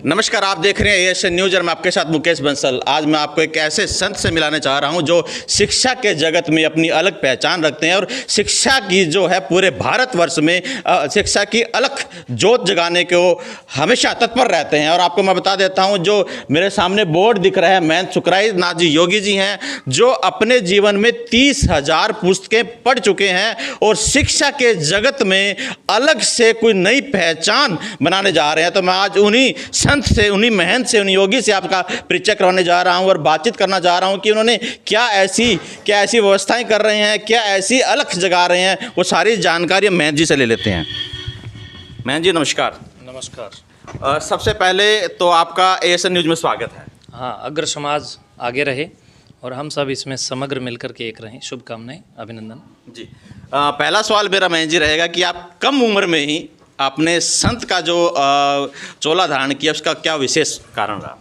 नमस्कार, आप देख रहे हैं एएसएन न्यूज और मैं आपके साथ मुकेश बंसल। आज मैं आपको एक ऐसे संत से मिलाने चाह रहा हूं जो शिक्षा के जगत में अपनी अलग पहचान रखते हैं और शिक्षा की जो है पूरे भारतवर्ष में शिक्षा की अलग जोत जगाने के वो हमेशा तत्पर रहते हैं। और आपको मैं बता देता हूं, जो मेरे सामने बोर्ड दिख रहा है, महंत सुखराय नाथ जी योगी जी हैं, जो अपने जीवन में 30,000 पुस्तकें पढ़ चुके हैं और शिक्षा के जगत में अलग से कोई नई पहचान बनाने जा रहे हैं। तो मैं आज उन्हीं संत से, उन्हीं महंत से, उन्हीं योगी से आपका परिचय करवाने जा रहा हूं और बातचीत करना चाह रहा हूं कि उन्होंने क्या ऐसी व्यवस्थाएं कर रहे हैं, क्या ऐसी अलख जगा रहे हैं, वो सारी जानकारी हम महंत जी से ले लेते हैं। महंत जी नमस्कार। नमस्कार। सबसे पहले तो आपका एएसएन न्यूज में स्वागत है। हाँ, अग्र समाज आगे रहे और हम सब इसमें समग्र मिलकर के एक रहें। शुभकामनाएं, अभिनंदन जी। पहला सवाल मेरा महंत जी रहेगा कि आप कम उम्र में ही आपने संत का जो चोला धारण किया, उसका क्या विशेष कारण रहा?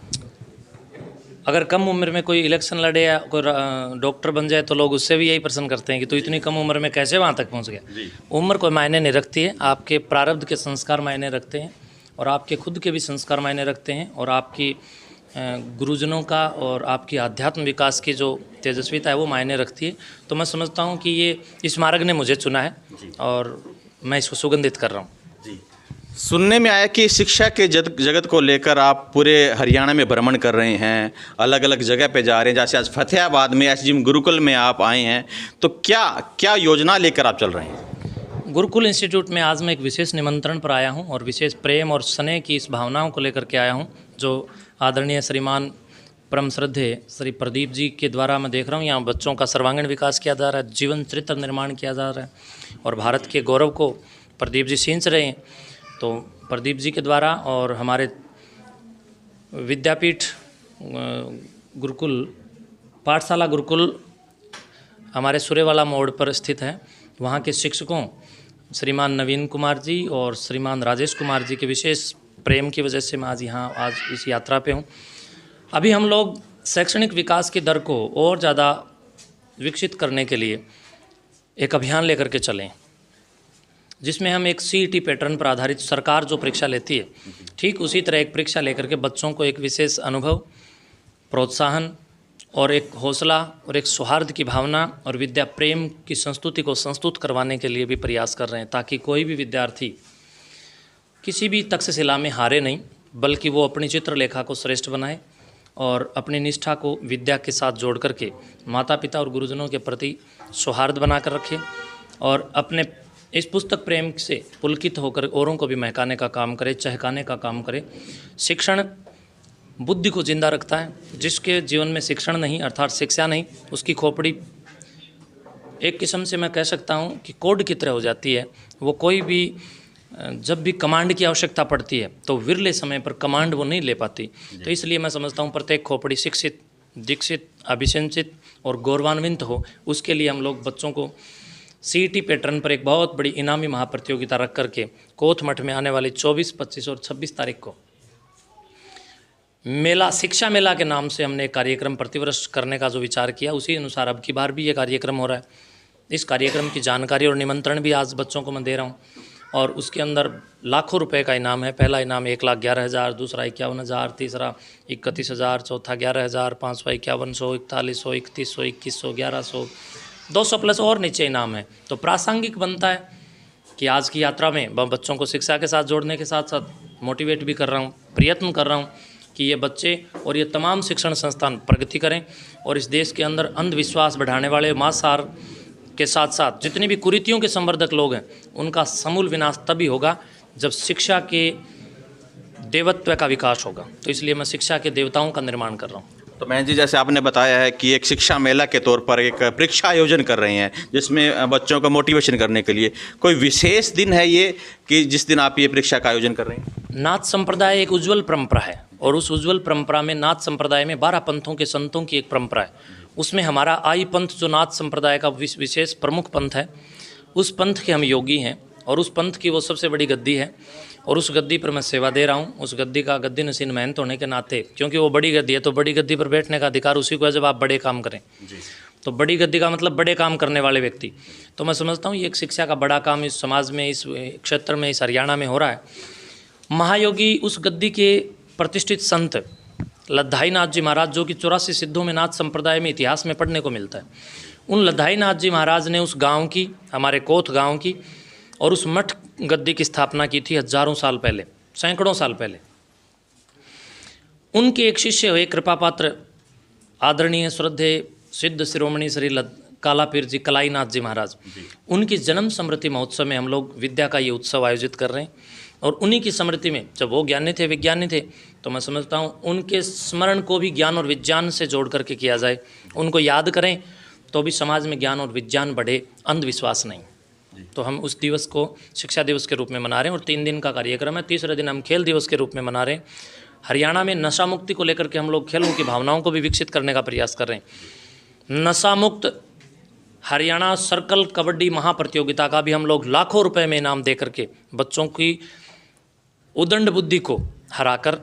अगर कम उम्र में कोई इलेक्शन लड़े या कोई डॉक्टर बन जाए तो लोग उससे भी यही प्रश्न करते हैं कि तू इतनी कम उम्र में कैसे वहाँ तक पहुँच गया। उम्र कोई मायने नहीं रखती है, आपके प्रारब्ध के संस्कार मायने रखते हैं और आपके खुद के भी संस्कार मायने रखते हैं और आपकी गुरुजनों का और आपकी आध्यात्म विकास की जो तेजस्विता है वो मायने रखती है। तो मैं समझता हूँ कि ये इस मार्ग ने मुझे चुना है और मैं इसको सुगंधित कर रहा हूँ। सुनने में आया कि शिक्षा के जगत को लेकर आप पूरे हरियाणा में भ्रमण कर रहे हैं, अलग अलग जगह पे जा रहे हैं। जैसे आज फतेहाबाद में एसजीएम गुरुकुल में आप आए हैं, तो क्या क्या योजना लेकर आप चल रहे हैं? गुरुकुल इंस्टीट्यूट में आज मैं एक विशेष निमंत्रण पर आया हूं और विशेष प्रेम और स्नेह की इस भावनाओं को लेकर के आया हूं, जो आदरणीय श्रीमान परम श्रद्धेय श्री प्रदीप जी के द्वारा मैं देख रहा हूं। यहाँ बच्चों का सर्वांगीण विकास किया जा रहा है, जीवन चरित्र निर्माण किया जा रहा है और भारत के गौरव को प्रदीप जी सींच रहे हैं। तो प्रदीप जी के द्वारा और हमारे विद्यापीठ गुरुकुल पाठशाला गुरुकुल हमारे सूर्यवाला मोड़ पर स्थित है, वहाँ के शिक्षकों श्रीमान नवीन कुमार जी और श्रीमान राजेश कुमार जी के विशेष प्रेम की वजह से मैं आज इस यात्रा पे हूँ। अभी हम लोग शैक्षणिक विकास की दर को और ज़्यादा विकसित करने के लिए एक अभियान लेकर के चलें, जिसमें हम एक सीईटी पैटर्न पर आधारित सरकार जो परीक्षा लेती है, ठीक उसी तरह एक परीक्षा लेकर के बच्चों को एक विशेष अनुभव, प्रोत्साहन और एक हौसला और एक सौहार्द की भावना और विद्या प्रेम की संस्तुति को संस्तुत करवाने के लिए भी प्रयास कर रहे हैं, ताकि कोई भी विद्यार्थी किसी भी तक्षशिला में हारे नहीं, बल्कि वो अपनी चित्रलेखा को श्रेष्ठ बनाए और अपनी निष्ठा को विद्या के साथ जोड़ करके माता पिता और गुरुजनों के प्रति सौहार्द बनाकर रखे और अपने इस पुस्तक प्रेम से पुलकित होकर औरों को भी महकाने का काम करे, चहकाने का काम करे। शिक्षण बुद्धि को जिंदा रखता है। जिसके जीवन में शिक्षण नहीं अर्थात शिक्षा नहीं, उसकी खोपड़ी एक किस्म से मैं कह सकता हूँ कि कोड की तरह हो जाती है। वो कोई भी जब भी कमांड की आवश्यकता पड़ती है तो विरले समय पर कमांड वो नहीं ले पाती। तो इसलिए मैं समझता हूँ प्रत्येक खोपड़ी शिक्षित, दीक्षित, अभिसिंचित और गौरवान्वित हो। उसके लिए हम लोग बच्चों को सीईटी पैटर्न पर एक बहुत बड़ी इनामी महाप्रतियोगिता रख करके कोथमठ में आने वाली 24, 25 और 26 तारीख को मेला, शिक्षा मेला के नाम से हमने एक कार्यक्रम प्रतिवर्ष करने का जो विचार किया, उसी अनुसार अब की बार भी ये कार्यक्रम हो रहा है। इस कार्यक्रम की जानकारी और निमंत्रण भी आज बच्चों को मैं दे रहा हूँ और उसके अंदर लाखों रुपए का इनाम है। पहला इनाम 1,11,000, दूसरा 51,000, तीसरा 31,000, चौथा 11,000, पाँचवा 5,100, 4100, 3100, 2100, 1100, 200 प्लस और नीचे इनाम है। तो प्रासंगिक बनता है कि आज की यात्रा में बच्चों को शिक्षा के साथ जोड़ने के साथ साथ मोटिवेट भी कर रहा हूँ, प्रयत्न कर रहा हूँ कि ये बच्चे और ये तमाम शिक्षण संस्थान प्रगति करें और इस देश के अंदर अंधविश्वास बढ़ाने वाले मांसाहार के साथ साथ जितनी भी कुरीतियों के संवर्धक लोग हैं, उनका समूल विनाश तभी होगा जब शिक्षा के देवत्व का विकास होगा। तो इसलिए मैं शिक्षा के देवताओं का निर्माण कर रहा हूँ। तो महंत जी, जैसे आपने बताया है कि एक शिक्षा मेला के तौर पर एक परीक्षा आयोजन कर रहे हैं, जिसमें बच्चों का मोटिवेशन करने के लिए कोई विशेष दिन है ये कि जिस दिन आप ये परीक्षा का आयोजन कर रहे हैं? नाथ संप्रदाय एक उज्ज्वल परंपरा है और उस उज्ज्वल परंपरा में नाथ संप्रदाय में 12 पंथों के संतों की एक परंपरा है। उसमें हमारा आई पंथ जो नाथ संप्रदाय का विशेष प्रमुख पंथ है, उस पंथ के हम योगी हैं और उस पंथ की वो सबसे बड़ी गद्दी है और उस गद्दी पर मैं सेवा दे रहा हूँ। उस गद्दी का गद्दी नसीन महंत होने के नाते, क्योंकि वो बड़ी गद्दी है तो बड़ी गद्दी पर बैठने का अधिकार उसी को है जब आप बड़े काम करें। तो बड़ी गद्दी का मतलब बड़े काम करने वाले व्यक्ति। तो मैं समझता हूँ ये एक शिक्षा का बड़ा काम इस समाज में, इस क्षेत्र में, इस हरियाणा में हो रहा है। महायोगी उस गद्दी के प्रतिष्ठित संत लद्दाई नाथ जी महाराज, जो कि 84 सिद्धों में नाथ संप्रदाय में इतिहास में पढ़ने को मिलता है, उन लद्दाई नाथ जी महाराज ने उस गांव की, हमारे कोथ गांव की, और उस मठ गद्दी की स्थापना की थी हजारों साल पहले, सैकड़ों साल पहले। उनके एक शिष्य हुए कृपापात्र आदरणीय श्रद्धेय सिद्ध शिरोमणि श्री कालापीर जी कलाई नाथ जी महाराज, उनकी जन्म स्मृति महोत्सव में हम लोग विद्या का ये उत्सव आयोजित कर रहे हैं। और उन्हीं की स्मृति में, जब वो ज्ञानी थे, विज्ञानी थे, तो मैं समझता हूँ उनके स्मरण को भी ज्ञान और विज्ञान से जोड़ करके किया जाए, उनको याद करें, तो भी समाज में ज्ञान और विज्ञान बढ़े, अंधविश्वास नहीं। तो हम उस दिवस को शिक्षा दिवस के रूप में मना रहे हैं और 3 दिन का कार्यक्रम है। तीसरे दिन हम खेल दिवस के रूप में मना रहे हैं। हरियाणा में नशा मुक्ति को लेकर के हम लोग खेलों की भावनाओं को भी विकसित करने का प्रयास कर रहे हैं। नशा मुक्त हरियाणा सर्कल कबड्डी महाप्रतियोगिता का भी हम लोग लाखों रुपए में इनाम दे करके बच्चों की उदंड बुद्धि को हराकर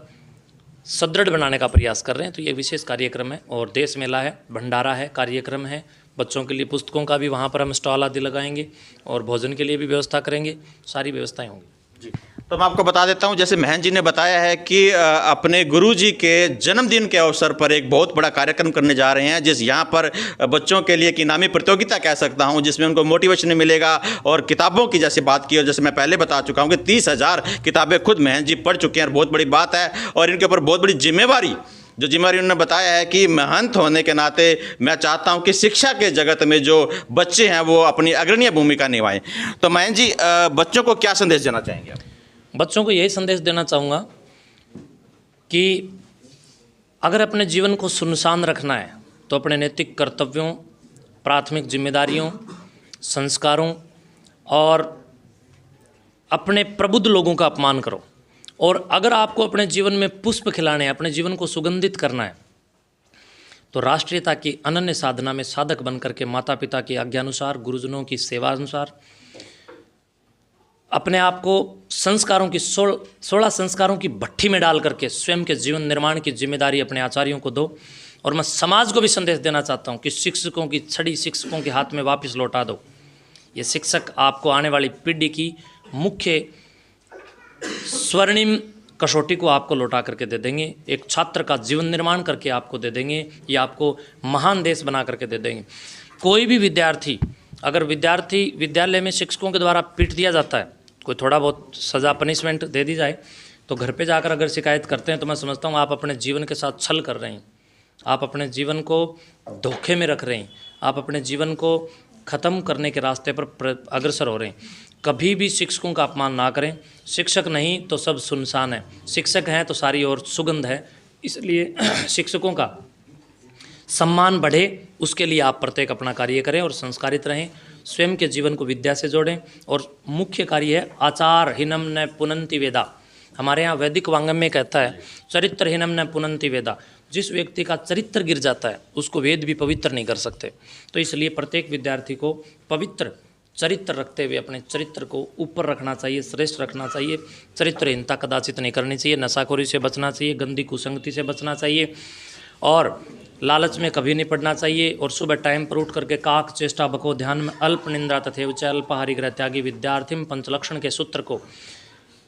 सुदृढ़ बनाने का प्रयास कर रहे हैं। तो ये विशेष कार्यक्रम है और देश मेला है, भंडारा है, कार्यक्रम है। बच्चों के लिए पुस्तकों का भी वहाँ पर हम स्टॉल आदि लगाएंगे और भोजन के लिए भी व्यवस्था करेंगे, सारी व्यवस्थाएं होंगी जी। तो मैं आपको बता देता हूं, जैसे महन जी ने बताया है कि अपने गुरुजी के जन्मदिन के अवसर पर एक बहुत बड़ा कार्यक्रम करने जा रहे हैं, जिस यहाँ पर बच्चों के लिए एक इनामी प्रतियोगिता कह सकता हूं, जिसमें उनको मोटिवेशन मिलेगा। और किताबों की जैसे बात की, और जैसे मैं पहले बता चुका हूं कि 30,000 किताबें खुद महन जी पढ़ चुके हैं और बहुत बड़ी बात है। और इनके ऊपर बहुत बड़ी जिम्मेवारी उन्होंने बताया है कि महंत होने के नाते मैं चाहता हूं कि शिक्षा के जगत में जो बच्चे हैं वो अपनी अग्रणीय भूमिका निभाएं। तो महन जी, बच्चों को क्या संदेश देना चाहेंगे आप? बच्चों को यही संदेश देना चाहूँगा कि अगर अपने जीवन को सुनसान रखना है तो अपने नैतिक कर्तव्यों, प्राथमिक जिम्मेदारियों, संस्कारों और अपने प्रबुद्ध लोगों का अपमान करो। और अगर आपको अपने जीवन में पुष्प खिलाने हैं, अपने जीवन को सुगंधित करना है, तो राष्ट्रीयता की अनन्य साधना में साधक बनकर के माता पिता की आज्ञानुसार, गुरुजनों की सेवा अनुसार अपने आप को संस्कारों की 16 संस्कारों की भट्ठी में डाल करके स्वयं के जीवन निर्माण की जिम्मेदारी अपने आचार्यों को दो। और मैं समाज को भी संदेश देना चाहता हूँ कि शिक्षकों की छड़ी शिक्षकों के हाथ में वापस लौटा दो। ये शिक्षक आपको आने वाली पीढ़ी की मुख्य स्वर्णिम कसौटी को आपको लौटा करके दे देंगे, एक छात्र का जीवन निर्माण करके आपको दे देंगे, या आपको महान देश बना करके दे देंगे। कोई भी विद्यार्थी, अगर विद्यालय में शिक्षकों के द्वारा पीट दिया जाता है, कोई थोड़ा बहुत सज़ा पनिशमेंट दे दी जाए, तो घर पे जाकर अगर शिकायत करते हैं तो मैं समझता हूँ आप अपने जीवन के साथ छल कर रहे हैं, आप अपने जीवन को धोखे में रख रहे हैं, आप अपने जीवन को ख़त्म करने के रास्ते पर अग्रसर हो रहे हैं। कभी भी शिक्षकों का अपमान ना करें। शिक्षक नहीं तो सब सुनसान है, शिक्षक हैं तो सारी ओर सुगंध है। इसलिए शिक्षकों का सम्मान बढ़े, उसके लिए आप प्रत्येक अपना कार्य करें और संस्कारित रहें, स्वयं के जीवन को विद्या से जोड़ें। और मुख्य कार्य है आचार हीनम न पुनंति वेदा। हमारे यहाँ वैदिक वांग्मय में कहता है चरित्र हीनम न पुनंति वेदा। जिस व्यक्ति का चरित्र गिर जाता है उसको वेद भी पवित्र नहीं कर सकते। तो इसलिए प्रत्येक विद्यार्थी को पवित्र चरित्र रखते हुए अपने चरित्र को ऊपर रखना चाहिए, श्रेष्ठ रखना चाहिए। चरित्रहीनता कदाचित नहीं करनी चाहिए, नशाखोरी से बचना चाहिए, गंदी कुसंगति से बचना चाहिए और लालच में कभी नहीं पड़ना चाहिए। और सुबह टाइम पर उठ करके काक चेष्टा बको ध्यान में अल्प निंद्रा तथैव च अल्पाहारी गृह त्यागी विद्यार्थिम पंचलक्षण के सूत्र को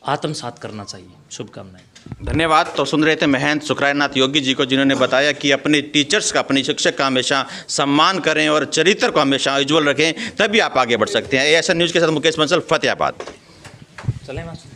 आत्मसात करना चाहिए। शुभकामनाएं। धन्यवाद। तो सुन रहे थे महंत सुखरायनाथ योगी जी को, जिन्होंने बताया कि अपने टीचर्स का, अपने शिक्षक का हमेशा सम्मान करें और चरित्र को हमेशा उज्ज्वल रखें, तभी आप आगे बढ़ सकते हैं। ASN न्यूज़ के साथ मुकेश बंसल, फतेहाबाद। चलें मास्टर।